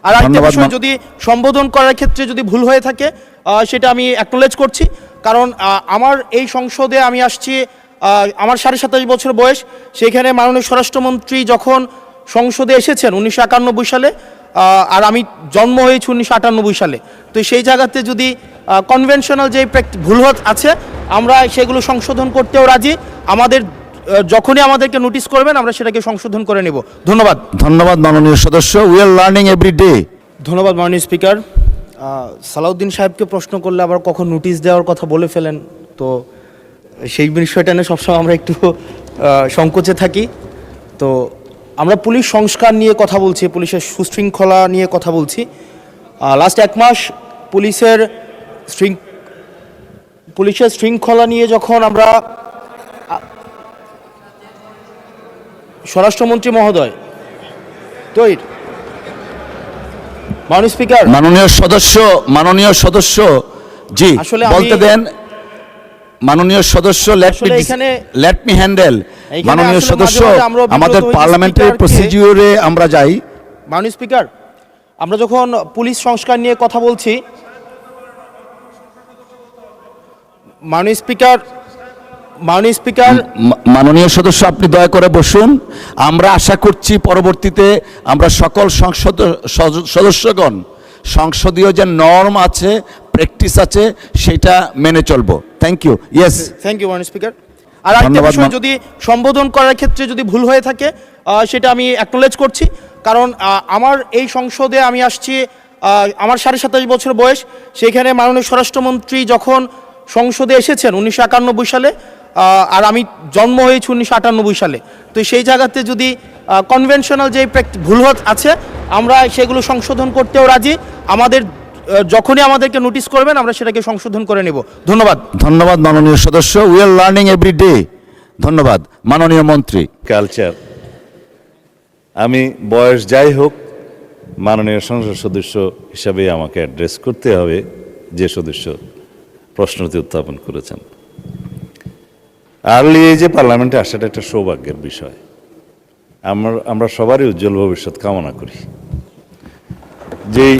আর একটা বিষয়, যদি সম্বোধন করার ক্ষেত্রে যদি ভুল হয়ে থাকে সেটা আমি অ্যাকনোলেজ করছি, কারণ আমার এই সংসদে আমি আসছি, আমার 27.5 বছর বয়স। সেখানে মাননীয় স্বরাষ্ট্রমন্ত্রী যখন সংসদে এসেছেন 1991 সালে, আর আমি জন্ম হয়েছি 1998 সালে। তো সেই জায়গাতে যদি কনভেনশনাল যে ভুল আছে আমরা সেগুলো সংশোধন করতেও রাজি। আমাদের যখনই আমাদেরকে নোটিশ করবেন আমরা সেটাকে সংশোধন করে নেব। ধন্যবাদ। ধন্যবাদ মাননীয় সদস্য। We are learning every day. ধন্যবাদ মাননীয় স্পিকার। সালাউদ্দিন সাহেবকে প্রশ্ন করলে আবার কখন নোটিশ দেওয়ার কথা বলে ফেলেন, তো সেই বিষয়টা নিয়ে সবসময় আমরা একটু সংকোচে থাকি। তো আমরা পুলিশ সংস্কার নিয়ে কথা বলছি, পুলিশের সুশৃঙ্খলা নিয়ে কথা বলছি। লাস্ট 1 মাস পুলিশের শৃঙ্খলা নিয়ে যখন আমরা স্বরাষ্ট্রমন্ত্রী মহোদয় মাননীয় স্পিকার, মাননীয় সদস্য জি বলতে দেন। মাননীয় সদস্য লেট মি হ্যান্ডেল। মাননীয় সদস্য, আমাদের পার্লামেন্টারি প্রসিডিউরে আমরা যাই। মাননীয় স্পিকার, আমরা যখন পুলিশ সংস্কার নিয়ে কথা বলছি, মাননীয় স্পিকার মাননীয় সদস্য আপনি দয়া করে বসুন। আমরা আশা করছি পরবর্তীতে আমরা সকল সদস্যগণ সংসদীয় যে নর্ম আছে, প্র্যাকটিস আছে, সেটা মেনে চলবো। Thank you. Yes, thank you মাননীয় স্পিকার। আর একটা বিষয়, যদি সম্বোধন করার ক্ষেত্রে যদি ভুল হয়ে থাকে সেটা আমি অ্যাকনোলেজ করছি, কারণ আমার এই সংসদে আমি আসছি, আমার 27.5 বছর বয়স। সেখানে মাননীয় স্বরাষ্ট্রমন্ত্রী যখন সংসদে এসেছেন 1991 সালে, আর আমি জন্ম হয়েছি 1998 সালে। তো সেই জায়গাতে যদি কনভেনশনাল যে ভুল আছে আমরা সেগুলো সংশোধন করতেও রাজি। আমাদের যখনই আমাদেরকে নোটিশ করবেন আমরা সেটাকে সংশোধন করে নেব। ধন্যবাদ। ধন্যবাদ মাননীয় সদস্য। We are learning every day. ধন্যবাদ মাননীয় মন্ত্রী। কালচার, আমি বয়স যাই হোক মাননীয় সংসদ সদস্য হিসাবে আমাকে অ্যাড্রেস করতে হবে যে সদস্য প্রশ্নটি উত্থাপন করেছেন। আর্লি এজে পার্লামেন্টে আসাটা একটা সৌভাগ্যের বিষয়। আমরা সবারই উজ্জ্বল ভবিষ্যৎ কামনা করি। যেই